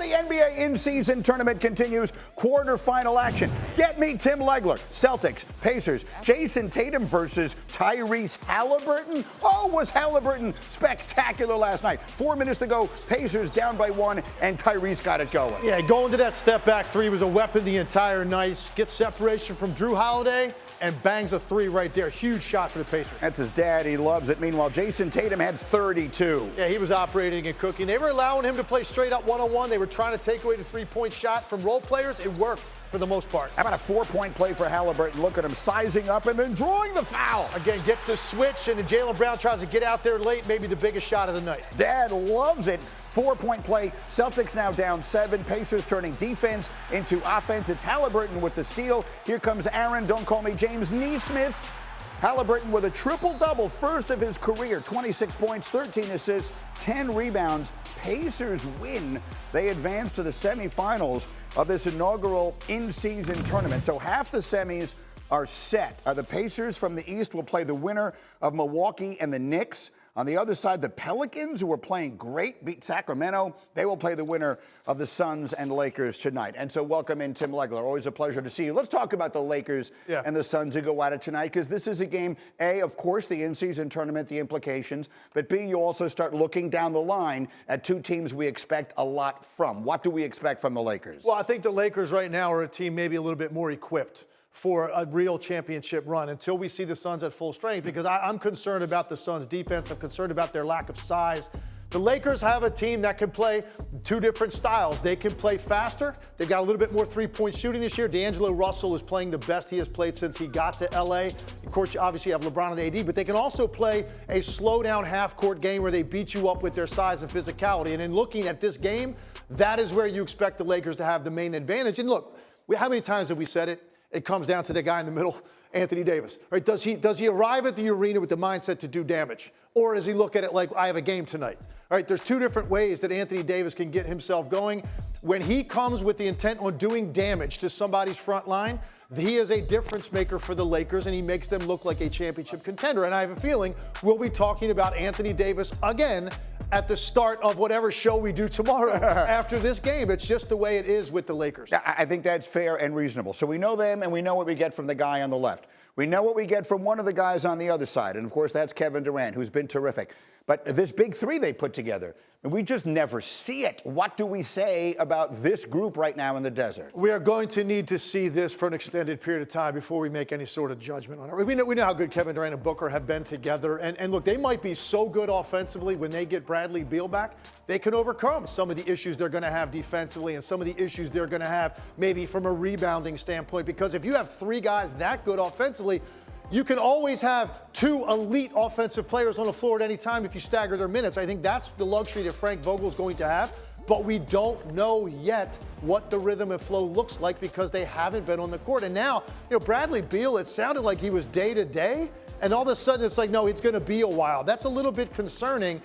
the NBA in-season tournament continues. Quarterfinal action. Get me Tim Legler. Celtics, Pacers, Jason Tatum versus Tyrese Halliburton. Oh, was Halliburton spectacular last night. 4 minutes to go. Pacers down by 1, and Tyrese got it going. Yeah, going to that step-back three was a weapon the entire night. Gets separation from Drew Holiday and bangs a three right there. Huge shot for the Pacers. That's his dad. He loves it. Meanwhile, Jason Tatum had 32. Yeah, he was operating and cooking. They were allowing him to play straight up one-on-one. They were trying to take away the three-point shot from role players. It worked for the most part. How about a 4-point play for Halliburton? Look at him sizing up and then drawing the foul. Again, gets the switch, and then Jaylen Brown tries to get out there late, maybe the biggest shot of the night. Dad loves it. 4-point play. Celtics now down 7. Pacers turning defense into offense. It's Halliburton with the steal. Here comes Aaron, don't call me James Neesmith. Halliburton with a triple-double, first of his career. 26 points, 13 assists, 10 rebounds. Pacers win. They advance to the semifinals of this inaugural in-season tournament. So half the semis are set. The Pacers from the East will play the winner of Milwaukee and the Knicks. On the other side, the Pelicans, who are playing great, beat Sacramento. They will play the winner of the Suns and Lakers tonight. And so welcome in Tim Legler. Always a pleasure to see you. Let's talk about the Lakers and the Suns who go at it tonight, because this is a game, A, of course, the in-season tournament, the implications, but B, you also start looking down the line at two teams we expect a lot from. What do we expect from the Lakers? Well, I think the Lakers right now are a team maybe a little bit more equipped for a real championship run until we see the Suns at full strength, because I'm concerned about the Suns' defense. I'm concerned about their lack of size. The Lakers have a team that can play two different styles. They can play faster. They've got a little bit more three-point shooting this year. D'Angelo Russell is playing the best he has played since he got to L.A. Of course, you obviously have LeBron and AD, but they can also play a slow-down half-court game where they beat you up with their size and physicality. And in looking at this game, that is where you expect the Lakers to have the main advantage. And look, how many times have we said it? It comes down to the guy in the middle, Anthony Davis. Right? Does he arrive at the arena with the mindset to do damage? Or does he look at it like, I have a game tonight? All right, there's two different ways that Anthony Davis can get himself going. When he comes with the intent on doing damage to somebody's front line, he is a difference maker for the Lakers, and he makes them look like a championship contender. And I have a feeling we'll be talking about Anthony Davis again at the start of whatever show we do tomorrow after this game. It's just the way it is with the Lakers. I think that's fair and reasonable. So we know them, and we know what we get from the guy on the left. We know what we get from one of the guys on the other side. And, of course, that's Kevin Durant, who's been terrific. But this big three they put together, and we just never see it. What do we say about this group right now in the desert? We are going to need to see this for an extended period of time before we make any sort of judgment on it. We know how good Kevin Durant and Booker have been together. And look, they might be so good offensively when they get Bradley Beal back, they can overcome some of the issues they're going to have defensively and some of the issues they're going to have maybe from a rebounding standpoint. Because if you have three guys that good offensively, you can always have two elite offensive players on the floor at any time if you stagger their minutes. I think that's the luxury that Frank Vogel's going to have. But we don't know yet what the rhythm and flow looks like because they haven't been on the court. And now, Bradley Beal, it sounded like he was day to day. And all of a sudden it's like, no, it's going to be a while. That's a little bit concerning.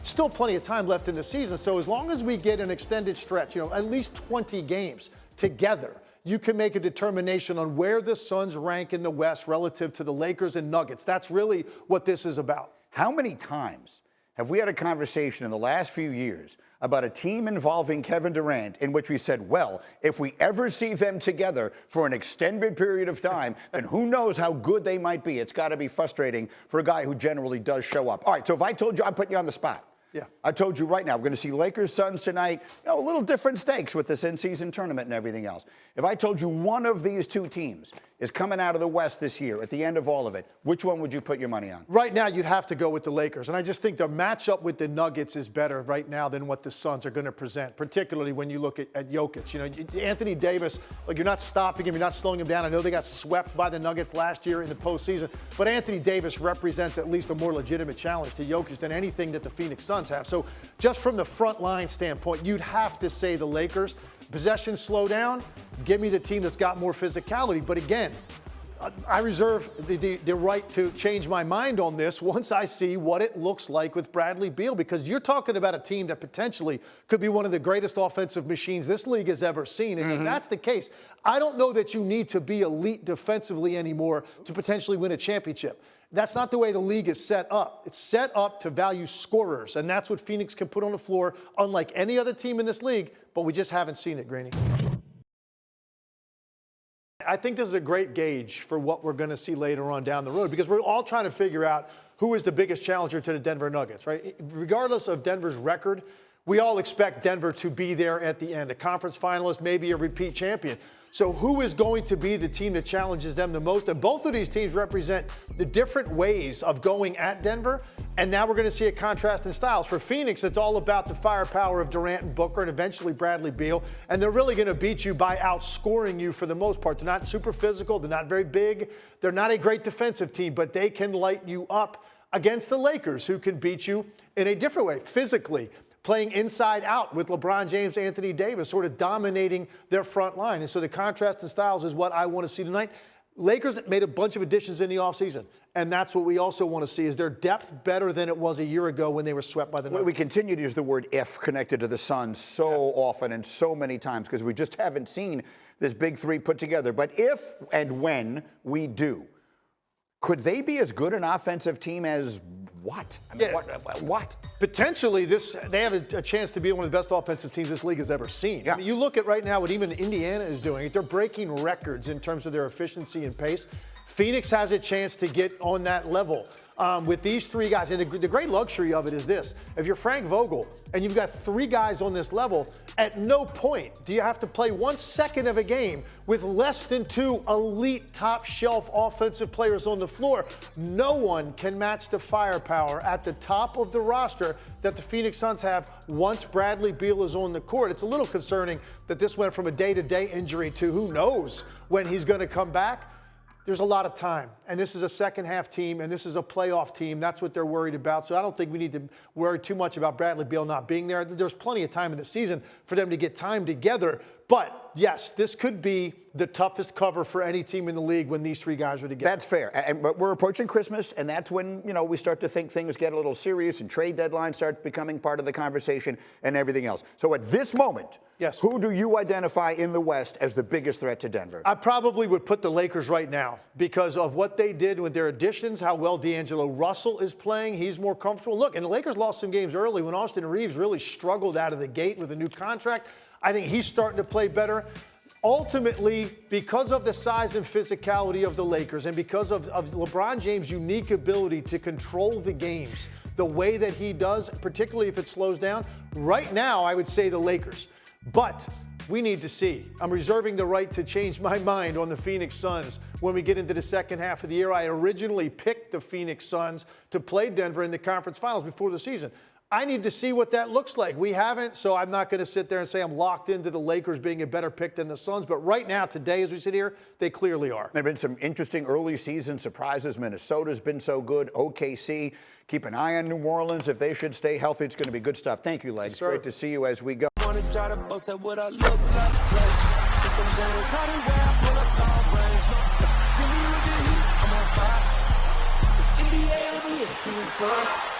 Still plenty of time left in the season. So as long as we get an extended stretch, at least 20 games together, you can make a determination on where the Suns rank in the West relative to the Lakers and Nuggets. That's really what this is about. How many times have we had a conversation in the last few years about a team involving Kevin Durant in which we said, well, if we ever see them together for an extended period of time, then who knows how good they might be? It's got to be frustrating for a guy who generally does show up. All right, so if I told you, I'm putting you on the spot. Yeah. I told you right now, we're going to see Lakers Suns tonight. A little different stakes with this in-season tournament and everything else. If I told you one of these two teams is coming out of the West this year at the end of all of it, which one would you put your money on? Right now, you'd have to go with the Lakers. And I just think the matchup with the Nuggets is better right now than what the Suns are going to present, particularly when you look at Jokic. Anthony Davis, you're not stopping him, you're not slowing him down. I know they got swept by the Nuggets last year in the postseason, but Anthony Davis represents at least a more legitimate challenge to Jokic than anything that the Phoenix Suns have. So just from the front line standpoint, you'd have to say the Lakers. Possessions slow down, give me the team that's got more physicality. But again, I reserve the right to change my mind on this once I see what it looks like with Bradley Beal, because you're talking about a team that potentially could be one of the greatest offensive machines this league has ever seen. And if that's the case, I don't know that you need to be elite defensively anymore to potentially win a championship. That's not the way the league is set up. It's set up to value scorers, and that's what Phoenix can put on the floor, unlike any other team in this league, but we just haven't seen it, Greeny. I think this is a great gauge for what we're going to see later on down the road, because we're all trying to figure out who is the biggest challenger to the Denver Nuggets, right? Regardless of Denver's record, we all expect Denver to be there at the end, a conference finalist, maybe a repeat champion. So who is going to be the team that challenges them the most? And both of these teams represent the different ways of going at Denver. And now we're going to see a contrast in styles. For Phoenix, it's all about the firepower of Durant and Booker and eventually Bradley Beal. And they're really going to beat you by outscoring you for the most part. They're not super physical. They're not very big. They're not a great defensive team, but they can light you up against the Lakers, who can beat you in a different way, physically, playing inside out with LeBron James, Anthony Davis, sort of dominating their front line. And so the contrast in styles is what I want to see tonight. Lakers made a bunch of additions in the offseason, and that's what we also want to see. Is their depth better than it was a year ago when they were swept by the Nuggets? We continue to use the word if connected to the Suns so often and so many times, because we just haven't seen this big three put together. But if and when we do, could they be as good an offensive team as what? I mean, what? Potentially, they have a chance to be one of the best offensive teams this league has ever seen. Yeah. I mean, you look at right now what even Indiana is doing. They're breaking records in terms of their efficiency and pace. Phoenix has a chance to get on that level with these three guys. And the great luxury of it is this. If you're Frank Vogel and you've got three guys on this level, at no point do you have to play 1 second of a game with less than two elite top-shelf offensive players on the floor. No one can match the firepower at the top of the roster that the Phoenix Suns have once Bradley Beal is on the court. It's a little concerning that this went from a day-to-day injury to who knows when he's going to come back. There's a lot of time, and this is a second-half team, and this is a playoff team. That's what they're worried about. So I don't think we need to worry too much about Bradley Beal not being there. There's plenty of time in the season for them to get time together. But, yes, this could be the toughest cover for any team in the league when these three guys are together. That's fair. But we're approaching Christmas, and that's when, we start to think things get a little serious and trade deadlines start becoming part of the conversation and everything else. So at this moment, yes, who do you identify in the West as the biggest threat to Denver? I probably would put the Lakers right now because of what they did with their additions, how well D'Angelo Russell is playing. He's more comfortable. Look, and the Lakers lost some games early when Austin Reeves really struggled out of the gate with a new contract. I think he's starting to play better. Ultimately, because of the size and physicality of the Lakers and because of LeBron James' unique ability to control the games the way that he does, particularly if it slows down, right now I would say the Lakers. But we need to see. I'm reserving the right to change my mind on the Phoenix Suns when we get into the second half of the year. I originally picked the Phoenix Suns to play Denver in the conference finals before the season. I need to see what that looks like. We haven't, so I'm not going to sit there and say I'm locked into the Lakers being a better pick than the Suns. But right now, today, as we sit here, they clearly are. There have been some interesting early season surprises. Minnesota's been so good. OKC. Keep an eye on New Orleans. If they should stay healthy, it's going to be good stuff. Thank you, Legs. Yes, sir. Great to see you as we go. Wanna try to boast at what I look like. Think I'm gonna try to wear, I pull up all brains. Jimmy with the heat, I'm on fire. It's NBA, I'm a ESPN.